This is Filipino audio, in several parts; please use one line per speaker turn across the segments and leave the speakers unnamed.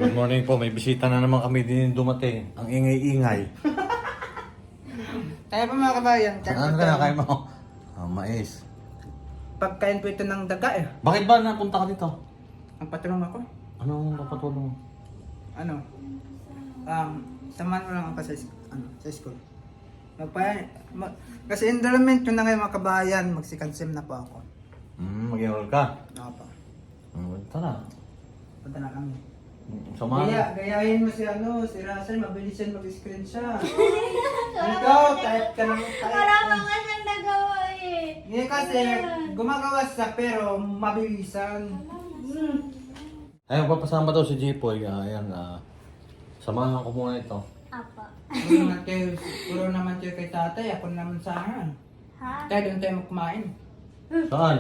Good morning po. May bisita na naman kami din dumating. Ang ingay-ingay.
Kaya pa mga kabayan,
Ano ka na kaya mo? Mais.
pagkain po ito ng daga eh.
Bakit ba napunta ka dito?
Ang patulong ako.
Anong papatulong?
Ano? Samahan mo lang ako sa school. Kasi enrollment ko na ngayon mga kabayan, magsikansim na po ako.
Mag-enroll ka?
Ako pa.
Tara.
Punta na kami.
Samahan.
Gayahin mo si Russell, mabilis yan mag-screen siya. Ikaw, type ka ng type.
Wala pa nga siyang nagawa eh.
Hindi kasi, gumagawa siya pero mabilisan.
Ayun, papasama daw si Jipoy. Ayan, samahan ko muna ito.
Apa.
Puro naman kayo kay tatay, ako naman sa akin.
Ha?
Kaya doon tayo kumain.
Saan?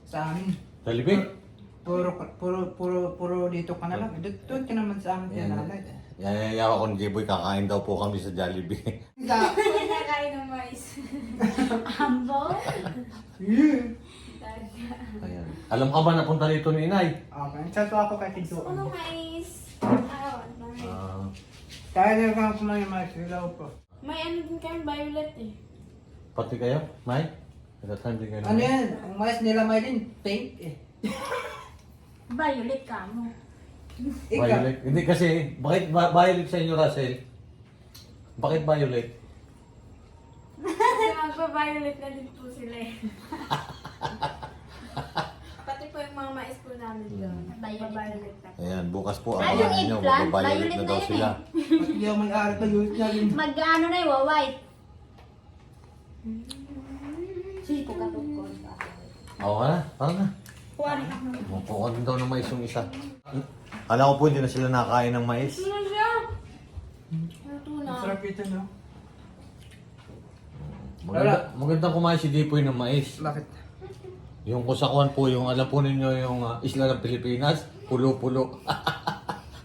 Sa amin.
Jollibee?
Puro dito ka na lang. Doon ka naman sa amin.
Ayan. Yayayaw ako ni Jipoy. Kakain daw po kami sa Jollibee.
Hindi na kain ng mais. Ambo?
Ayan. Alam ka ba napunta dito ni Inay?
Okay, sato ako kay Tidjo.
Ano mais? Araw, mais.
Kaya na lang kumain mga silaw ko.
May ano din kayong violet eh.
Pati kayo, May? At that time din kayo.
Ano yan? Ang mais nila may din, pink eh.
Violet ka mo.
Ikaw.
Violet. Hindi kasi, bakit violet sa inyo, Russell? Bakit violet?
Kasi magpa-violet na din po sila eh. Pati po yung mga mais po namin doon. Violet na.
Ayan, bukas po
Ay,
ang
yung
ninyo,
eggplant,
magbabayolate
violet
na
na
daw
yun
sila.
Hindi ako may-ari pa yun niya rin.
Mag-ano na yung white. Sige po ka po ko.
Oo ka na, parang na.
Kuha rin ako.
Kukuha din daw ng mais yung isa. Alam ko po, hindi na sila nakakain ng mais.
Ano siya? Luto na.
Sarap ito no?
Magandang kumain si Dipoy ng mais.
Bakit?
Yung kusakuan po, yung alam po ninyo yung isla ng Pilipinas, pulo-pulo.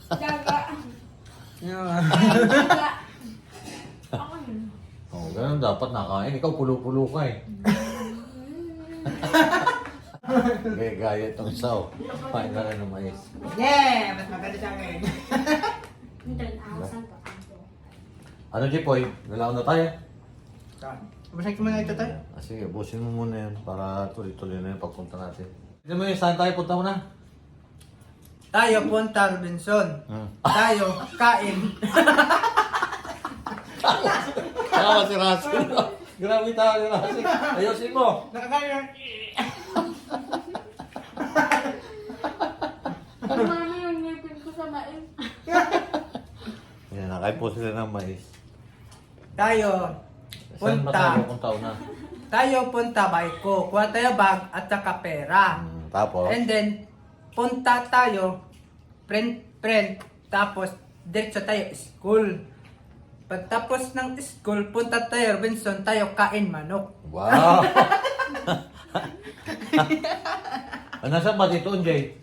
Daga.
Yeah.
Daga. Ako yun.
Oo, ganun dapat nakain. Ikaw pulo-pulo ka eh. Gaya itong isa oh. Kain ka rin ng mais.
Yeah! Mas maganda sa akin.
Hindi na ako saan pa.
Ano Dipoy? Nalaon na tayo?
Basahin ko muna ito tayo.
Sige, busin mo muna yan para tuloy-tuloy na yung pagpunta natin. Tignan mo yun, saan tayo punta mo na?
Tayo punta Robinson. Tayo kain.
Tama si Russell. Grabe tayo ni Russell. Ayusin mo.
Nakakain.
Mami yung ngipin ko sa mais.
Yan, nakain po sila ng mais.
Tayo
Saan ba
punta.
tayo pupunta una?
Tayo punta Baiko. Kuha tayo bag at saka pera.
Tapos?
And then, punta tayo, print, tapos diretso tayo school. Pagtapos ng school, punta tayo Robinson, tayo kain manok.
Wow! Nasaan ba dito, Jay?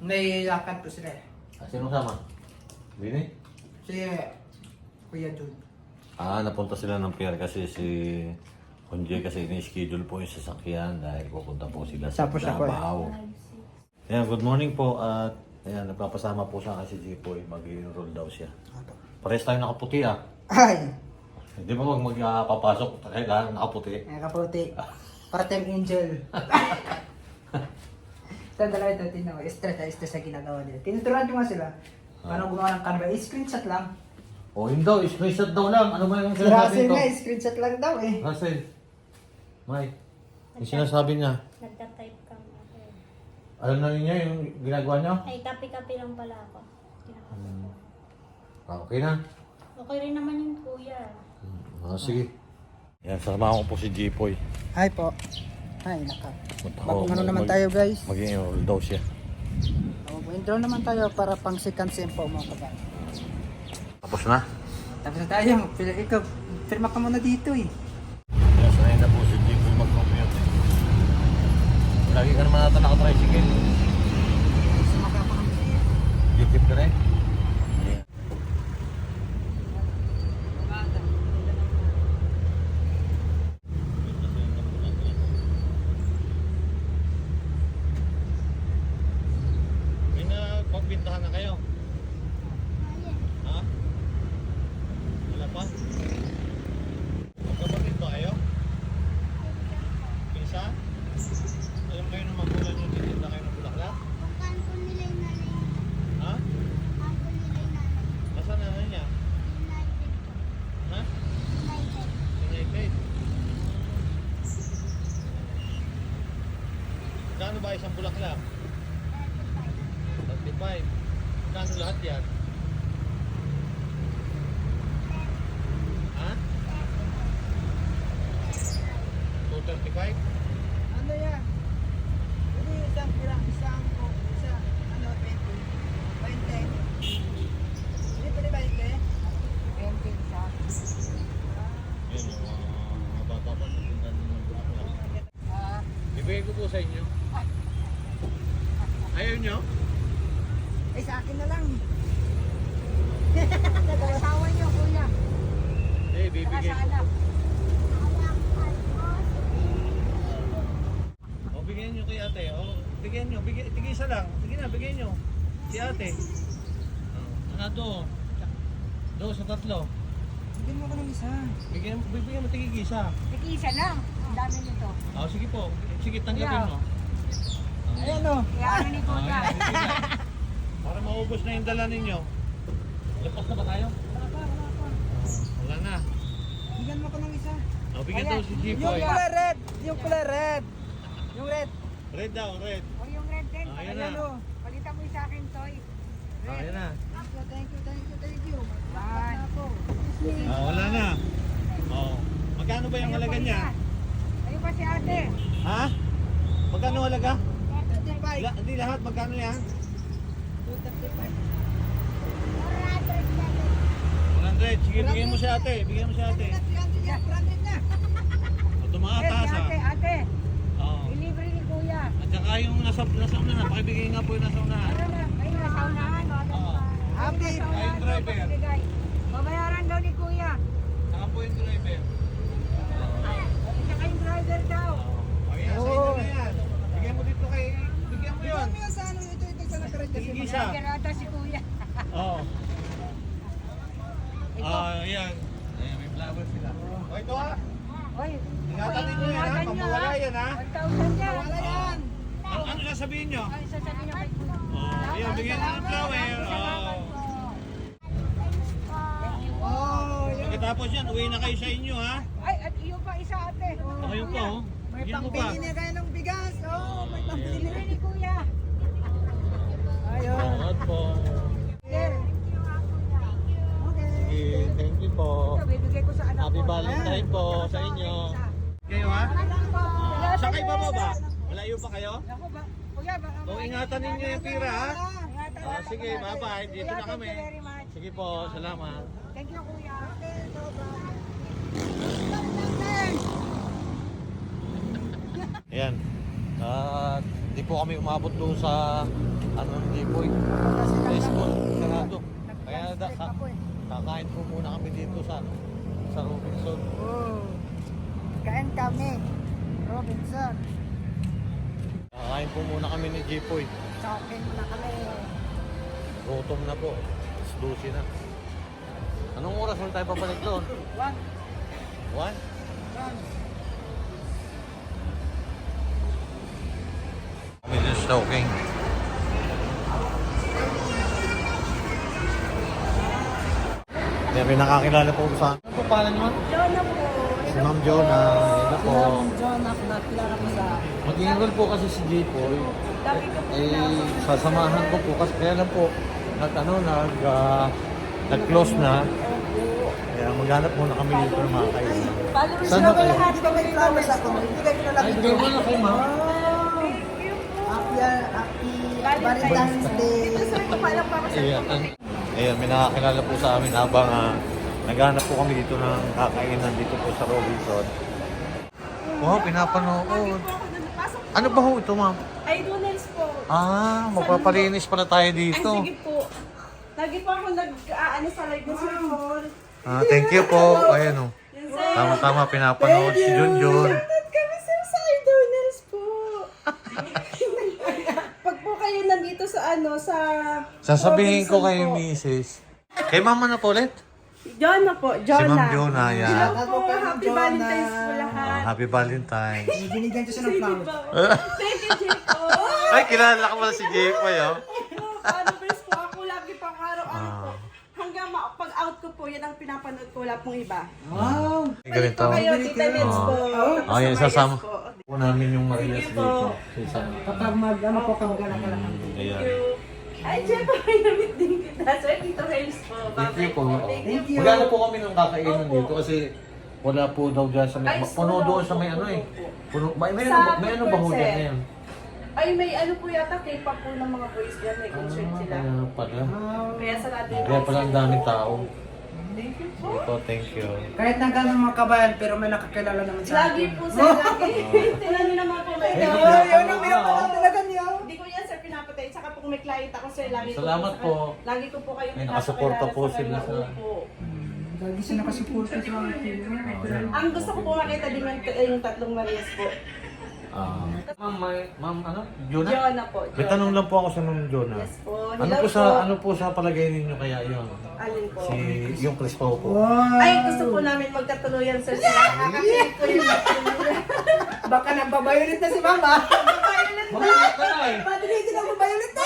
May lakad po sila.
Sino sama? Bini?
Si Kuya Jude.
Napunta sila ng pier kasi si Onjay kasi ini-schedule po yung sasakyan dahil pupunta po sila sa
Tapos ako eh.
Davao. Ayan, good morning po at ayan, nagpapasama po sa akin si Jipoy. Mag-enroll daw siya. Parehas tayo nakaputi
Ay!
Hindi ba wag magpapasok kailangan nakaputi?
Nakaputi. Part-time angel. Ito dalawa ito, tinawa. Stress sa ginagawa nila. Tinuturuan ko nga sila. Paano gumawa ng Canva? Screenshot lang.
O hindi daw, screenshot daw lang. Ano ba yung
Si
sinasabi
Russell
ito?
nga, screenshot lang daw eh.
Russell, May, yung sinasabi niya,
Nagta-type ka mo ako.
alam na niya yung ginagawa niya?
Ay, kapi-kapi lang pala ako.
Okay na.
Okay rin naman yun, kuya.
Sige. Yan, sasamahan ko po si Jipoy.
Hi po. Ay, naka. Bagong ano naman tayo guys.
Mag-enroll daw siya.
Intro naman tayo para pang second sem po mga kabayan.
Tapos na?
Tapos na tayo. Ikaw, firma ka muna dito eh.
Yan, sanay na po si Jipoy mag-commute. Lagi ka naman natin nakatricycle.
Sumakay ako ng
Jeep ka rin? May nagpagbintahan na kayo? pa? Magkapatid ba kayo? Pinsan? Alam kayo ng magulang nyo, titinda kayo ng bulaklak?
Kanto nila yung nanay niya.
Ha?
Kanto nila yung nanay.
Nasaan na niya?
United.
Ha?
United.
United. Magkano ba isang bulaklak? 35. Magkano lahat yan? Ha? 235?
Ano yan? Hindi isang ano, 20. 20. Hindi pa 20? 20 isa.
Yun, mga bata pa titinda ng bulaklak. Ibigay ko po sa inyo. Ayaw nyo?
Eh, sa akin na lang. Nag-asawa niyo, kuya.
Eh, bibigay ko. O, bigyan nyo kay ate. O, bigyan nyo. Tigay isa lang. Sige na, bigyan nyo. Si ate. Do sa tatlo.
Bigyan mo ko ng isa.
Bibigyan mo tigig isa.
Nag-iisa lang. Ang dami nito.
O, sige po. Sige, tanggapin mo.
Ayan o.
Kaya ni
O,
Kuya.
yan, bibigyan. Para maubos na yung dala ninyo. Lapas na ba tayo? Wala na.
Bigyan mo ko ng isa.
O, bigyan daw si
Yung
Jipoy.
kulay red. Yung kulay red. Yung red.
Red daw, red.
O yung red din.
Ayan
Ayan
na.
o.
Palitan mo yung sa akin, Toy.
Ayan na.
Thank you.
Yan.
Wala na. O, magkano ba yung halaga niya?
Ayun pa si ate.
Ha? Magkano halaga?
35.
Hindi lahat, magkano yan? 100. Sige, bigyan mo si ate. Bigyan mo si ate. O, tumataas ha.
Ate.
Oo.
Ilibre ni Kuya.
At saka yung nasa unahan, pakibigay nga po yung nasa unahan.
Ano na? Ayun na, sa unahan.
Oo.
Happy.
Ayun, driver.
Bigay. Babayaran daw ni Kuya.
Saka po yung driver.
Saka yung driver daw.
Ayan, sa inyo na yan. Bigyan mo dito kay... Bigyan mo yun.
Sa ano ito sa nakarad kasi.
Tigig isa.
Driver ata si Kuya.
Oo. Ayan. Ayan, may flower sila. O, ito ha.
Oy.
Ingatan ninyo yan ha. Pag mawala yan ha.
1,000 yan.
Wala yan.
Ano sasabihin nyo?
Ay, sasabihin niyo kay Kuya.
Ayan, bigyan mo ng flower.
Oh, yun.
Pagkatapos yan, uwi na kayo sa inyo ha.
Ay, at iyo pa isa ate.
Ayun po.
May
Bigyan mo pa.
pambili na kayo ng bigas. Oh, may pambili
Libre
na.
ni Kuya.
Ayun.
Salamat po.
Okay.
Sige, thank you po.
Ito, bibigay ko sa anak
Happy
ko.
Valentine po sa inyo. Kayo ha? Saan kayo bababa? Malayo pa kayo?
Ako ba? Kuya, baka
O, ingatan ninyo yung pira ha.
Ingatan mo.
Sige, bye-bye. Dito na kami.
Thank you very much.
Sige po, salamat.
Thank you, Kuya.
Ayan. At di po kami umabot doon sa hindi po sa school. Sarado. Kaya kakain po muna kami dito sa Robinson.
Oh. Kain kami. Robinson.
Kakain po muna kami ni Jipoy.
Talking na kami.
Gutom na po. 12 na. Anong oras ulit tayo babalik doon? 1? Kami din stalking. Kaya may nakakilala po sa ano po pala naman?
Jonah po.
Si Ma'am Jonah. Ito po.
John, nakilala ko sa...
Mag-enroll po kasi si Jipoy.
Lagi ko po
Sasamahan ko po kasi kaya lang po nag-close na. Kaya maghanap muna kami dito ng mga kaibigan.
Followers
Saan
na
ba
ba
kayo?
lahat? Ito may flowers ako. Ibigay ko na lang
Ay,
ito.
bigay mo na kay Ma'am.
Happy Valentine's Day.
Ito palang para sa
Ayan, may nakakilala po sa amin habang naghanap po kami dito ng kakainan dito po sa Robinson. Wow, pinapanood. Ano ba ho ito, Ma'am?
Ay, noodles po.
Magpapalinis pala tayo
Ay,
dito.
sige po. Lagi po ako nag-aano sa live ng cellphone.
Thank you po. Ayan o. Tama-tama, pinapanood si Junjun.
Shoutout kami sir sa iDonors po. Pag po kayo nandito sa sa...
Sasabihin ko
Robinson
kay
po.
Mrs. Kay Mama na po ulit?
Jonah po,
Si
Jonah.
Ma'am Jonah, yan.
Hello po, happy
Jonah.
Valentine's po lahat.
Happy Valentine's.
Binigyan ko siya ng flowers.
Thank you, Chico.
Ay, kilala ka pala si Jepoy, oh.
Ano, best po ako lagi pang araw-araw po.
Ah.
Hanggang pag-out ko po, yan ang pinapanood ko, wala pong iba.
Wow!
Ganito.
Kayo, Tita Nets po.
Oh, yan, sasama.
Po.
Po namin yung Marias
Sige
dito.
po.
Kapag ano po kami gala ka lang.
Ayan.
Ay, Jeff, may namit din kita. Sir, Tito Hayes po.
Thank you po.
Thank you.
Magkano po kami ng kakainan
Opo.
dito kasi wala po daw dyan sa may...
Ay,
Puno
wala
doon sa
po.
may ano eh. Puno, may
Sa
ano ba ho
Purpose,
dyan
eh.
ngayon?
Ay, may ano po yata, K-pop po ng mga boys dyan. May concert sila.
Kaya pala.
Kaya sa natin.
Kaya pala ang daming tao.
Thank you po.
Ito, thank you.
Kahit na gano'ng mga kabayan, pero may nakakilala naman sa
Lagi
atin.
po sir, lagi. Tingnan niyo naman po. May
Ay,
Oh,
Pinapanood
yun ang
mo
meron
na,
pa
oh.
talaga niyo.
Hindi ko yan sir pinapatay. Saka po may client ako sir, lagi
Salamat
ko
po.
Lagi ko po kayo
May nakasuporta po sila sa-
Lagi siya nakasuporta sa mga
Ang gusto ko po makita din yung tatlong Marias po.
Ma'am, ano? Jonah?
Jonah po.
May tanong lang po ako sa Ma'am Jonah.
Yes po.
Ano
Hello
po sa
po.
ano po sa palagay ninyo kaya yun?
Alin po?
Yung Crispo po.
Wow!
Ay, gusto po namin magkatuluyan sir. Sila nakakakilig ko yung
Baka nagbabayulit na si Mama.
Bakit ka na eh?
Padilitin ang babayulit na.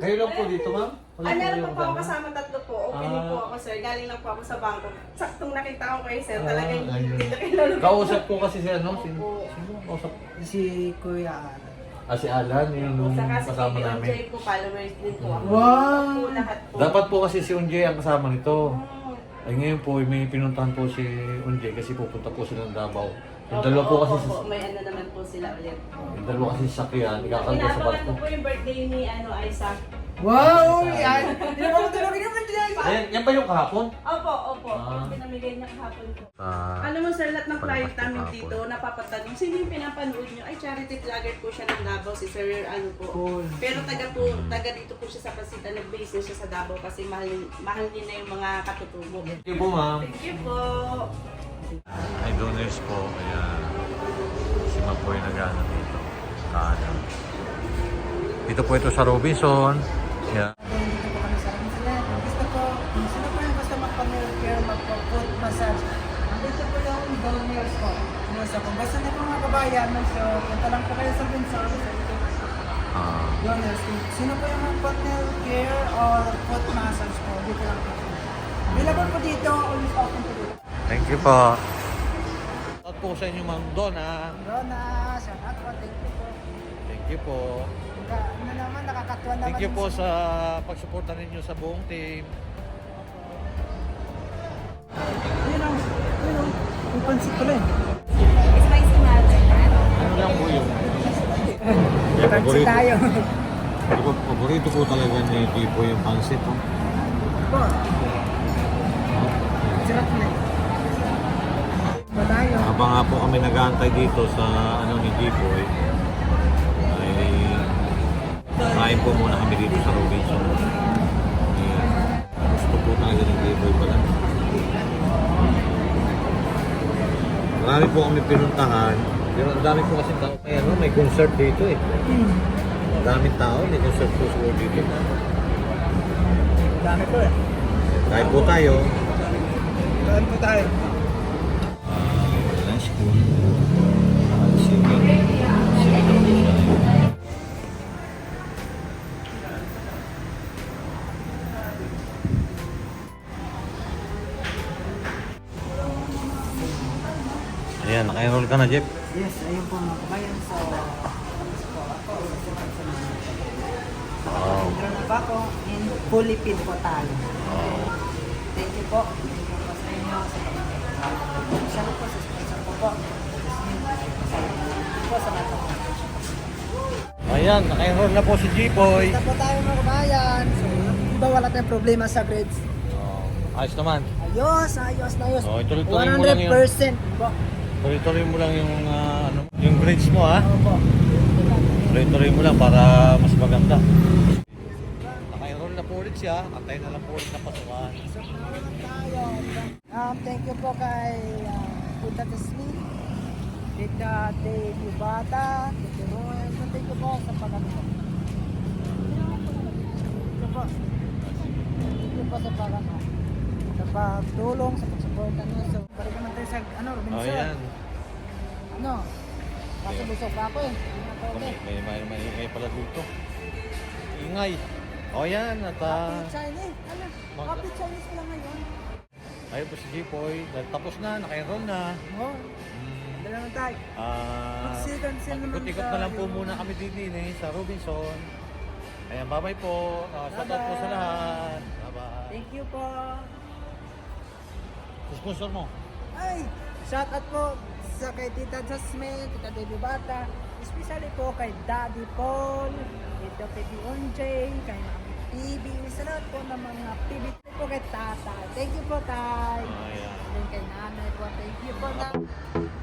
Kayo lang po dito, ma'am? Wala
Ah, meron
kayong
pa po ako
kasama?
kasama tatlo po. Opening po ako sir. Galing lang po ako sa bangko. Saktong nakita ko kayo sir. Talagang
ayun.
hindi na kilala.
Kausap ko kasi siya, no? Sino
Opo.
ang kausap?
Si Kuya Alan.
Si Alan, yung
Saka si
kasama
Baby
namin.
Onjay po, followers din po ako.
Wow!
Po, lahat po.
Dapat po kasi si Unjay ang kasama nito.
Oh.
Ay ngayon po, may pinuntahan po si Unjay kasi pupunta po sila ng Davao. Yung dalawa po kasi
Opo, may ano naman po sila ulit.
yung dalawa kasi sasakyan, ikakalagay sa
Pinaabangan
barko.
ko po yung birthday ni Isaac.
Wow! Yan! Hindi na pa matulogin naman dyan.
Ayan, yan ba yung kahapon?
Opo.
Ah.
Pinamigay niya kahapon po.
Ah,
Ano mo sir, lahat ng client
Palabas
namin
po
dito, napapatanong, sino yung pinapanood nyo? Ay, charity vlogger po siya ng Davao, si Sir ano po.
Cool.
Pero taga dito po siya sa Pasita, nag-base na siya sa Davao kasi mahal din na yung mga katutubo.
thank you po, ma'am.
Thank you po.
Ay, donors po. Ayan. Si Ma'am po yung nag-ano dito. Kaano. Dito po ito sa Robinson. Yeah.
Dito po kami sa Rinsalan. Gusto po, sino po yung gusto magpa-care, magpa-foot massage? Andito po yung donors po. So, kung gusto niyo po mga kabayan, so, punta lang po kayo sa Vincent.
Ah.
Donors, sino po yung mag-partner care or foot massage po? Dito lang po. Available po dito, always open po dito.
Thank you po. Shout po sa inyo, Ma'am Donna.
Rona, shout out po, thank you po.
Thank you po.
Ano naman, nakakatuwa naman.
Thank you po
yung-
sa pagsuporta ninyo sa buong team.
Yun ang, yung pansit pala eh.
Spicy natin.
Ano lang po yung...
Pansit tayo.
Paborito po talaga ni Tipo yung pansit. Oh.
Po. Sarap na eh. Pa tayo.
Habang nga po kami nag-aantay dito sa ano ni Tipo ay kain po muna kami dito sa Robinson. Ayan. Gusto po talaga ng Tipo pala. Marami po kami pinuntahan. Pero ang dami po kasi tao. May, ano, may concert dito eh. Ang daming tao. May concert po siguro dito.
Dami po eh.
Kain po tayo.
Kain po tayo.
Lunch po. Chicken. Ayan, naka-enroll ka na, Jeff.
Yes, ayun po mga kabayan. So, tapos po ako.
Wow.
Enroll na pa ako in fully paid po tayo.
Wow.
Thank you po. Thank you po sa inyo. Sa po sa sponsor ko po. Po sa mga
Ayan, naka-enroll na po si G-Boy.
Basta po tayo mga kabayan. So, iba wala tayong problema sa grades.
Ayos naman.
Ayos, ayos na ayos.
Oh, ituloy-tuloy mo lang yun.
100% po.
Tuloy-tuloy mo lang yung, ano, yung grades mo, ha?
Opo.
Tuloy-tuloy mo lang para mas maganda. Naka-enroll na po ulit siya. Antay na lang po ulit na pasukan.
So, nawalan tayo. Thank you po kay Tita Tesmin, Tita Dave Yubata, Tita Roy. So, thank you po sa pag-ano. Thank you po. po sa sa pagtulong, sa pag-support ano. So, balik naman tayo sa Robinson.
Oh, yan.
Ano? Kasi busog pa ako eh.
May pala dito. Ingay. Oh, yan. At
Happy Chinese. Ano?
Mag-
Happy Chinese pala ngayon.
ayun po si Jipoy. Tapos na, naka-enroll na.
Oo. Dala naman tayo. Mag-second
Mag-ikot-ikot na lang po muna kami din sa Robinson. Ayan, bye-bye po. Shoutout po sa lahat. Bye-bye.
Thank you po.
Sponsor mo.
Ay, shout out po sa kay Tita Jasmine, Tita Baby Bata, especially po kay Daddy Paul, Tito Baby Onjay, kay Mami PB, sa lahat po ng mga PB po kay Tata. Thank you po, Tay.
Ayan.
Then kay Nanay po, thank you po, Tay.